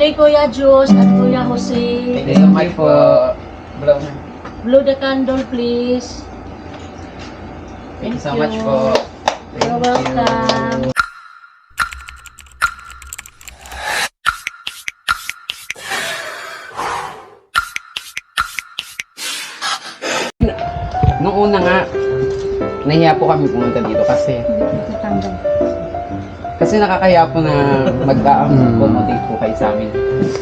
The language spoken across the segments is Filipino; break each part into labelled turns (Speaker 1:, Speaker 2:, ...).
Speaker 1: Hey, Kuya Jus at Kuya Jose.
Speaker 2: Thank you so much po.
Speaker 1: Blow the candle, please.
Speaker 2: Thank you so much po.
Speaker 1: You're welcome.
Speaker 2: Nung una nga, nahiya po kami pumunta dito kasi nakakaya po na mag-accommodate po kayo sa amin.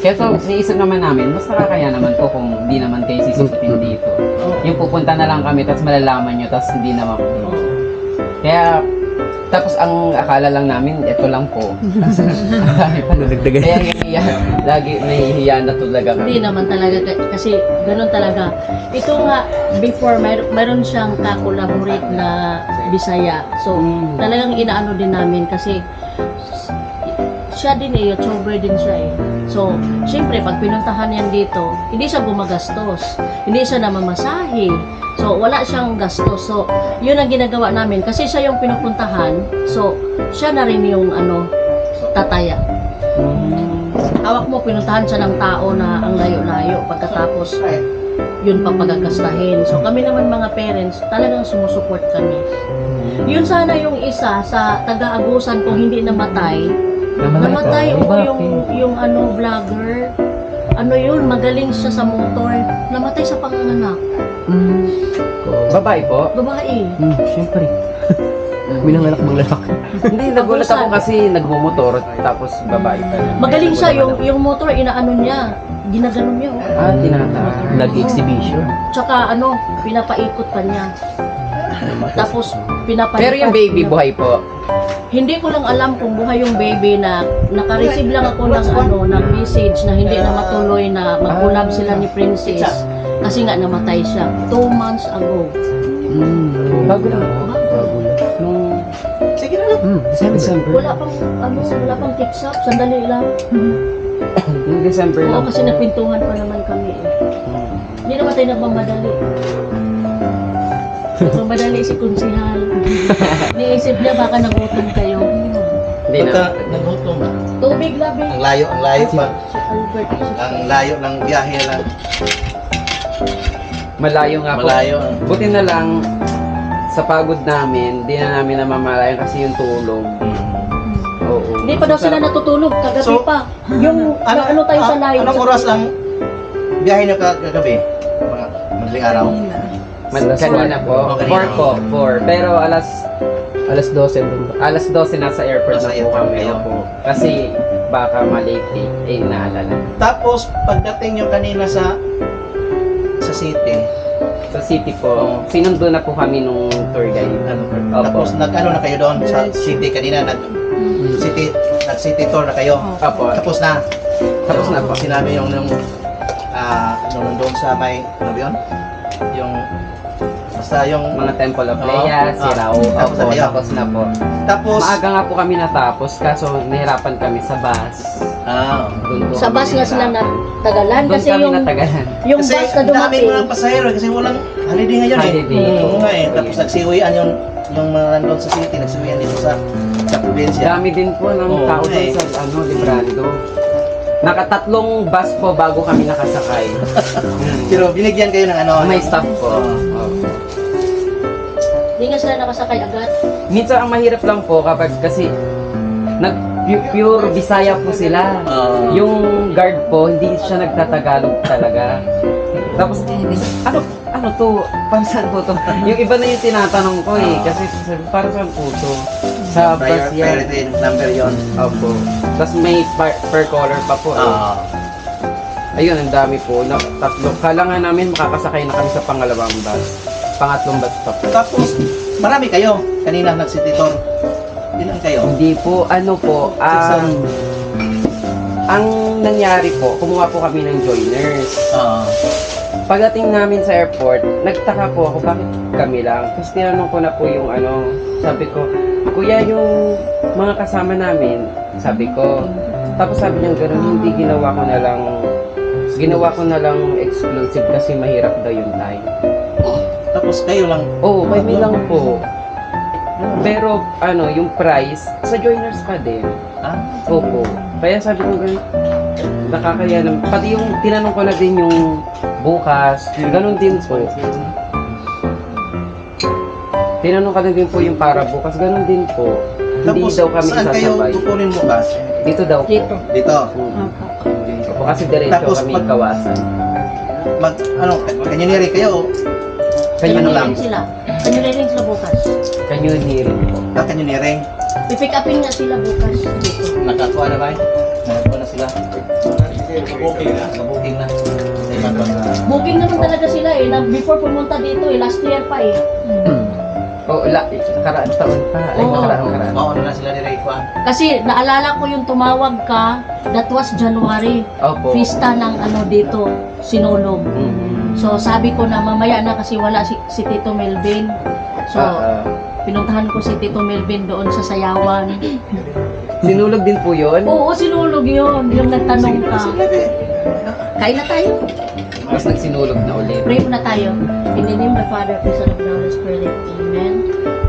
Speaker 2: Kaya so, naisip naman namin, mas nakakaya naman po kung hindi naman kayo sisusutin dito. Yung pupunta na lang kami, tapos malalaman nyo, tapos hindi naman po. Kaya, tapos ang akala lang namin, ito lang po. Kaya nahihiya, lagi nahihiya na talaga kami.
Speaker 1: Hindi naman talaga, kasi ganun talaga. Ito nga, before, mayroon siyang ka-collaborate na Bisaya. So, talagang inaano din namin kasi siya din YouTuber din siya So, syempre, pag pinuntahan yan dito, hindi siya gumagastos. Hindi siya namamasahe. So, wala siyang gastos. So, yun ang ginagawa namin. Kasi siya yung pinupuntahan. So, siya na rin yung tataya. Hawak mo, pinuntahan siya ng tao na ang layo-layo. Pagkatapos, yun pa pagagastahin. So, kami naman mga parents, talagang sumusuport kami. Yun sana yung isa sa taga-agusan kung hindi namatay. Namatay yung vlogger. Yun, magaling siya sa motor. Namatay sa panganganak.
Speaker 2: Babae po?
Speaker 1: Babae.
Speaker 3: Siyempre. Minanganak bang lalaki?
Speaker 2: Hindi, nagulat ako kasi nagmumotor, tapos babae pa.
Speaker 1: Magaling siya, yung motor, inaano niya. Ginaganon niya.
Speaker 2: Tinata.
Speaker 3: Nag-exhibition.
Speaker 1: Tsaka pinapaikot pa niya. Tapos, pinapalipat.
Speaker 2: Pero yung baby, buhay po.
Speaker 1: Hindi ko lang alam kung buhay yung baby na naka-receive lang ako ng message na hindi na matuloy na mag-collab sila ni Princess. Kasi nga namatay siya 2 months ago.
Speaker 2: Bago lang po.
Speaker 3: Sige na lang. December.
Speaker 1: Wala pang tips-up, sandali lang.
Speaker 2: Yung December
Speaker 1: Oo,
Speaker 2: lang
Speaker 1: kasi
Speaker 2: po.
Speaker 1: nagpintuhan pa naman kami Hindi naman tayo nagmamadali. Nagmamadali si Kunsihal. Niisip niya baka nagutom kayo.
Speaker 2: Hindi
Speaker 4: Pagka
Speaker 2: na.
Speaker 4: nagutom na,
Speaker 1: Tubig labi.
Speaker 4: ang layo pa.
Speaker 1: Si Albert.
Speaker 4: Ang layo ng biyahe lang.
Speaker 2: Malayo nga po.
Speaker 4: Malayo.
Speaker 2: Buti na lang, sa pagod namin, di na namin namamalayan kasi yung tulog. Oo.
Speaker 1: Hindi pa daw sila natutulog, kagabi
Speaker 4: So,
Speaker 1: pa. Yung ano tayo sa live.
Speaker 4: Anong oras ang biyahe niyo kagabi? Mga madaling araw?
Speaker 2: Kanina po.
Speaker 4: Oh, kanina.
Speaker 2: 4 po. 4. Pero alas
Speaker 3: 12 doon.
Speaker 2: 12 nasa airport
Speaker 4: Nasa
Speaker 2: na po
Speaker 4: airport
Speaker 2: kami.
Speaker 4: kayo.
Speaker 2: Po. Kasi baka malate naalala.
Speaker 4: Tapos, pagdating niyo kanina sa city,
Speaker 2: Sa city po, sinundo na po kami nung tour guide. Opo.
Speaker 4: tapos nag-ano na kayo doon sa city kanina, nag-city tour na kayo.
Speaker 2: Opo.
Speaker 4: Tapos na.
Speaker 2: Tapos na po.
Speaker 4: Sinabi yung nung doon sa may, ano ba yun? Yung, basta yung,
Speaker 2: Mga Temple of Leia, Sirao.
Speaker 4: tapos na
Speaker 2: Opo,
Speaker 4: kayo.
Speaker 2: tapos na po.
Speaker 4: Tapos,
Speaker 2: Maaga nga po kami natapos, kaso nahirapan kami sa bus. Doon po
Speaker 1: Sa
Speaker 2: kami
Speaker 1: bus nga sila
Speaker 2: nahirapan.
Speaker 1: natagalan
Speaker 2: Doon
Speaker 1: kasi
Speaker 2: kami
Speaker 1: yung
Speaker 2: natagalan.
Speaker 1: bus na
Speaker 4: ang daming
Speaker 1: dumating.
Speaker 4: mga pasahero kasi walang holiday ngayon
Speaker 2: Holiday.
Speaker 4: Oo nga tapos nagsiuwian yung mga nandun sa city, nagsiuwian dito sa probinsya.
Speaker 2: Dami din po ng
Speaker 4: Oo,
Speaker 2: tao doon
Speaker 4: eh.
Speaker 2: sa Librando. Nakatatlong bus po bago kami nakasakay.
Speaker 4: Pero binigyan kayo ng ano.
Speaker 2: May staff po.
Speaker 4: Oo.
Speaker 2: Opo.
Speaker 1: Hindi nga sila nakasakay agad.
Speaker 2: Minsan ang mahirap lang po kapag kasi pure Bisaya po sila.
Speaker 4: Oo.
Speaker 2: Yung guard po, hindi siya nagtatagalog talaga. Tapos, ano to? Para saan po to? Yung iba na yung tinatanong ko kasi para saan po to? Sa bus yan.
Speaker 4: Priority number yun.
Speaker 2: Opo. Tapos may per color pa po.
Speaker 4: Oo.
Speaker 2: Ayun, ang dami po. Tatlo. Kala nga namin makakasakay na kami sa pangalawang bus. Pangatlong bus pa po.
Speaker 4: Tapos, marami kayo. Kanina nag-city tour. Ilan kayo?
Speaker 2: Hindi po, ano po, ang nangyari po, kumuha po kami ng joiners.
Speaker 4: Oo.
Speaker 2: Pagdating namin sa airport, nagtaka po ako bakit kami lang. Tapos tinanong ko na po yung sabi ko, kuya yung mga kasama namin, sabi ko. Tapos sabi niya gano'n, hindi ginawa ko na lang exclusive kasi mahirap daw yung time.
Speaker 4: Tapos kayo lang.
Speaker 2: Oo, kami lang po. Pero yung price, sa joiners pa din.
Speaker 4: Ah?
Speaker 2: Opo. Kaya sabi ko ganun, nakakaya naman. Pati yung tinanong ko na din yung bukas, ganun din po. Tinanong ka na din po yung para bukas, ganun din po. Hindi
Speaker 4: Tapos,
Speaker 2: daw kami
Speaker 4: saan kayo
Speaker 2: sasabay.
Speaker 4: kukunin bukas?
Speaker 2: Dito daw po.
Speaker 1: Dito.
Speaker 4: Dito.
Speaker 1: Opo.
Speaker 2: Kasi diretso
Speaker 4: Tapos
Speaker 2: kami
Speaker 4: pag-
Speaker 2: kawasan.
Speaker 4: Kanyuniri kayo o
Speaker 2: Kanyo
Speaker 4: Ano
Speaker 2: na
Speaker 4: lang?
Speaker 2: lang.
Speaker 1: sila. Kanyuniring sila bukas.
Speaker 2: Kanyo nirin po.
Speaker 4: kanyuniring?
Speaker 1: I-pick upin nga sila bukas dito.
Speaker 4: Nakakuha na ba? Nakakuha na sila? Booking na. Booking na.
Speaker 1: Booking naman talaga sila eh. Before pumunta dito eh. Last year pa eh.
Speaker 2: O, nakaraang taon pa. Ay,
Speaker 1: Oo.
Speaker 2: nakaraang.
Speaker 4: Mauna na sila dire kuha.
Speaker 1: Kasi naalala ko yung tumawag ka. That was January.
Speaker 2: Opo.
Speaker 1: Pista ng ano dito. Sinulog.
Speaker 2: Mhm.
Speaker 1: So sabi ko na mamaya na kasi wala si Tito Melvin. So pinuntahan ko si Tito Melvin doon sa Sayawan.
Speaker 2: Sinulog din po yun?
Speaker 1: Oo, sinulog yun. Yung nagtanong ka. Kain na tayo.
Speaker 2: Mas nagsinulog na ulit.
Speaker 1: Pray muna tayo. In the name of the Father, the Son, and the Holy Spirit. Amen.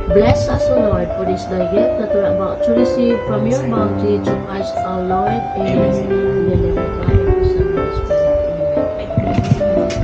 Speaker 1: Bless us, O Lord, for this thy gift that we're about to receive from your bounty through Christ our Lord. Amen. In the name of the Father, the Son, and the Holy Spirit. Amen.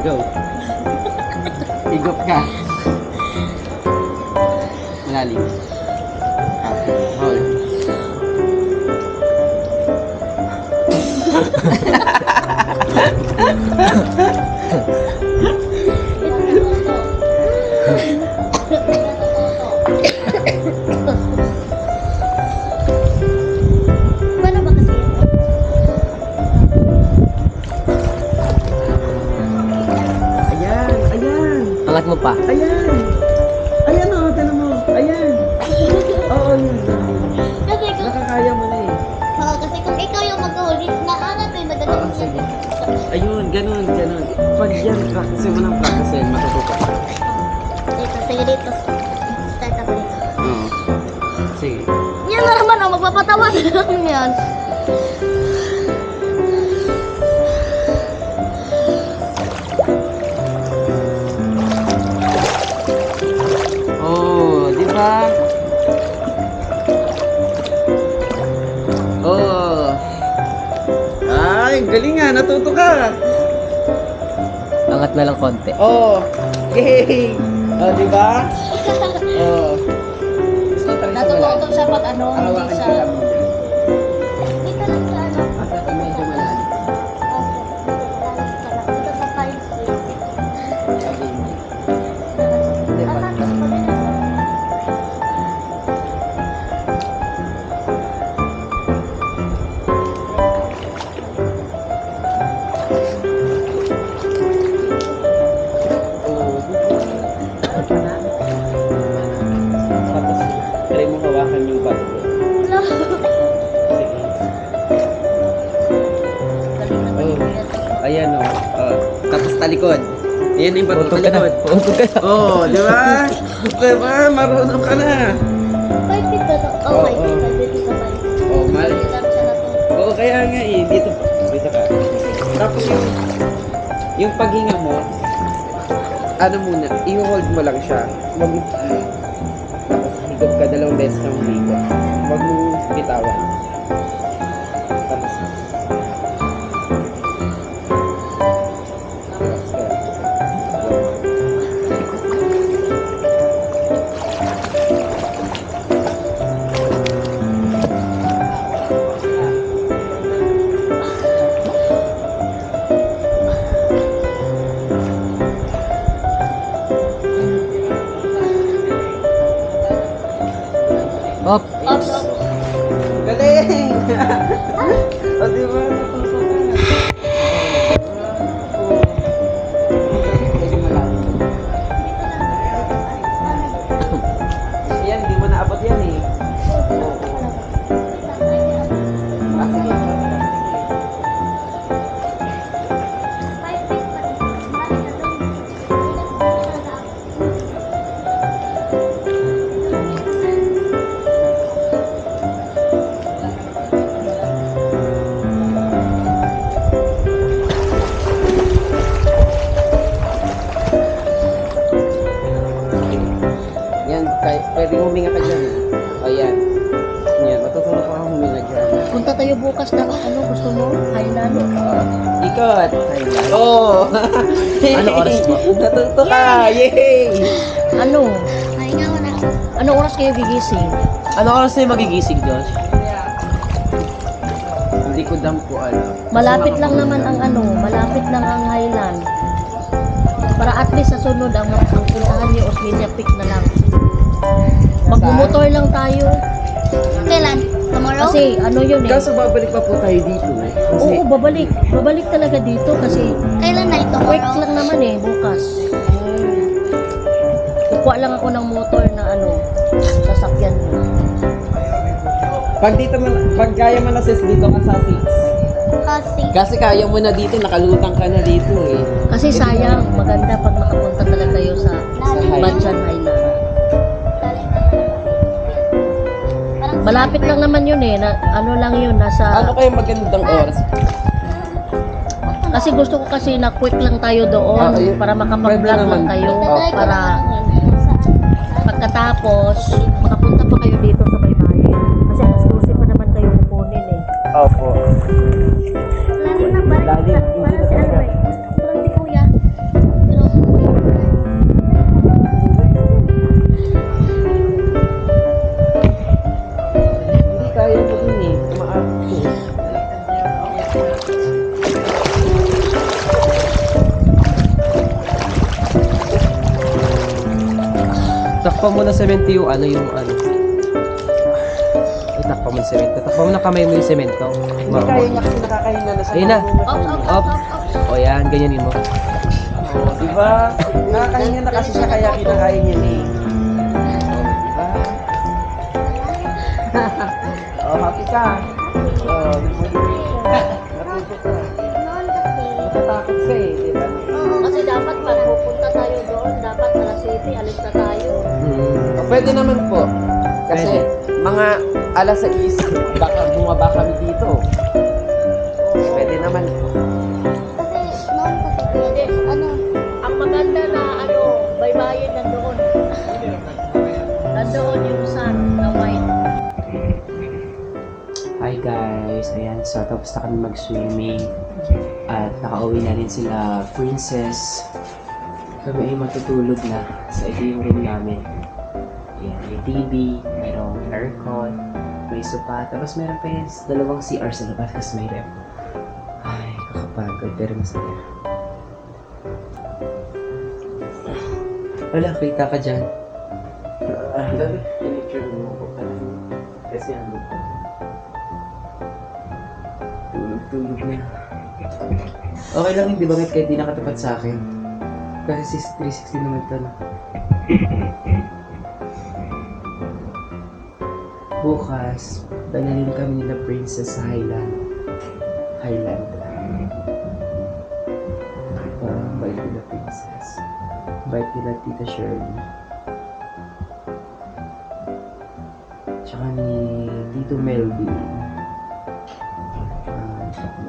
Speaker 2: Go. Higop ka. Malalim. Hold.
Speaker 5: Paano ba kasi yun?
Speaker 2: Ayan, ayan.
Speaker 3: Angat mo pa.
Speaker 2: Ayan. Ayan o, tanong mo. Ayan. Oo, yun.
Speaker 5: Kasi kung,
Speaker 2: Nakakaya mo na eh.
Speaker 5: kasi kung ikaw yung mag-huli, naangat yung
Speaker 2: Oo,
Speaker 5: madadang
Speaker 2: sige. Ayun, ganun, ganun. Pag yan, practice mo ng practice, matututo ka.
Speaker 5: Dito, sige dito. Start ako dito.
Speaker 2: Oo. Sige.
Speaker 5: Yan na naman, oh, magpapatawa na lang yan.
Speaker 2: Oh, di ba? Oh. Ay, galing nga, natuto ka.
Speaker 3: Angat na lang konti.
Speaker 2: Oh. Yay. Oh, di ba? Oh. Gusto talaga sa malalim.
Speaker 1: Natututo siya pag ano, hindi
Speaker 2: Hawakan
Speaker 1: siya...
Speaker 2: ka lang muna.
Speaker 5: Dito lang sa ano.
Speaker 2: Basta medyo malalim.
Speaker 5: Dito sa 5 feet.
Speaker 2: Hindi, pag- Oo, tapos, try mo hawakan yung bato. Oh, ayan o. Oh. Tapos talikod. Ayan yung bato
Speaker 3: Putog ka na.
Speaker 2: talikod.
Speaker 3: Putog ka na.
Speaker 2: Oh, di ba? Di ba? Marunong ka na.
Speaker 5: 5 feet ba to? Oh, 5 feet. 5 feet dito 5 feet.
Speaker 2: Oh, mal.
Speaker 5: Dito lang siya na to.
Speaker 2: Oo, kaya nga eh. Dito. Dito ka. Tapos yung paghinga mo, ano muna, i-hold mo lang siya. Wag mo, tapos higop ka 2 beses ng higop. Wag mo bitawan. Tapos, relax ka.
Speaker 3: Hop.
Speaker 5: Ops.
Speaker 2: Galing! O, di ba? Natuto ka. Oo. Medyo malalim. Yan, di mo naabot yan eh. Oo. Ah, sige.
Speaker 5: 5 feet pa rin. Marami na doon.
Speaker 2: Yan, pwede huminga ka dyan. O, yan. Yan, matutulog ka huminga dyan.
Speaker 1: Punta tayo bukas ng ano, gusto mo? Highland.
Speaker 2: Ikot! Oo!
Speaker 3: Ano oras mo?
Speaker 2: Natuto ka! Yay!
Speaker 1: Ano?
Speaker 5: Pahinga mo na.
Speaker 1: Anong oras kayo gigising?
Speaker 3: Ano oras na yung magigising, Josh?
Speaker 2: Hindi ko dam ko alam.
Speaker 1: Malapit lang naman ang ano, malapit lang ang Highland. Para at least sa sunod ang puntahan niyo Osmeña Peak na lang. Magmumotor lang tayo.
Speaker 5: Kailan? Tomorrow?
Speaker 1: Kasi ano yun eh.
Speaker 2: Kaso babalik pa po tayo dito eh. Kasi,
Speaker 1: Oo, babalik. Babalik talaga dito kasi
Speaker 5: Kailan na ito?
Speaker 1: quick lang naman eh, bukas. Kukuha lang ako ng motor na ano, sasakyan mo.
Speaker 2: pag dito man, pag kaya mo na sis, dito ka sa 6.
Speaker 5: Kasi.
Speaker 2: Kasi kaya mo na dito, nakalutang ka na dito eh.
Speaker 1: Kasi sayang, maganda pag makapunta talaga kayo sa
Speaker 2: Highland.
Speaker 1: Banjan Highland. Malapit lang naman yun eh, na, ano lang yun,
Speaker 2: Ano
Speaker 1: nasa...
Speaker 2: kayo magandang oras?
Speaker 1: Kasi gusto ko kasi na quick lang tayo doon
Speaker 2: Ayun.
Speaker 1: para
Speaker 2: Pwede
Speaker 1: makapag-vlog
Speaker 2: naman.
Speaker 1: lang kayo
Speaker 2: Oh,
Speaker 1: para pagkatapos makapunta pa kayo dito sa Baybayin. Kasi alas 12 pa naman kayo kukunin eh.
Speaker 2: Opo.
Speaker 5: Lalo na balik.
Speaker 2: Lalim, hindi
Speaker 5: Parang
Speaker 2: na
Speaker 5: si ano
Speaker 2: talaga.
Speaker 5: eh. Parang si kuya.
Speaker 3: Takpan mo na semento yung ano. Takpan mo ng semento. Takpan mo na kamay mo yung semento.
Speaker 2: Hindi kaya niya kasi nakakahinga na sa
Speaker 3: Ayun na.
Speaker 1: Up.
Speaker 3: O yan, ganyanin mo.
Speaker 2: Oh, di ba? Nakakahinga na kasi siya kaya kinakain niya ni. Oh, di ba? Oh, happy ka. Oh, di mo natuto ka.
Speaker 5: Noon kasi,
Speaker 2: Natatakot ka eh, di ba?
Speaker 1: Kasi dapat pag pupunta tayo doon, dapat alas 7, alis na tayo.
Speaker 2: Oh, pwede naman po. Kasi mga alas 6, baka bumaba kami dito. Pwede naman po.
Speaker 5: kasi noon kasi kuya, ano,
Speaker 1: Ang maganda na baybayin nandoon. Nandoon yung sun na white.
Speaker 3: Hi guys, ayan, so tapos na kami mag-swimming at nakauwi na rin sila Princess. Kami ay matutulog na sa ito yung room namin. Ayan, may TV, mayroong aircon, may sopa, tapos meron pa yung dalawang CR sa labas kasi may rep. Ay, kakapagod pero masaya. Wala, kita ka dyan. Kasi ano pa. Tulog na. Okay lang hindi bakit kahit di nakatapat sa akin. Kasi 360 naman ito na. Bukas, dalhin kami nila Princess sa Highland. Bait nila Princess. Bait nila Tita Shirley. Tsaka ni Tito Melvin.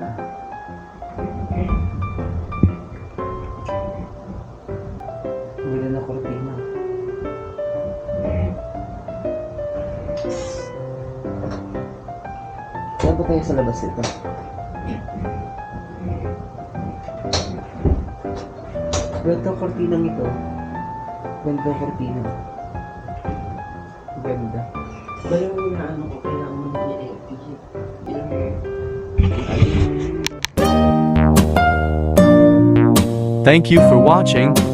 Speaker 3: Na. Wala na kortina. Kaya ba tayo sa labas ito? Ganda ang kortinang ito. Ganda ang kortina. Ganda. Ba yung ano ko, kailangan mo na i-edit.
Speaker 6: Thank you for watching.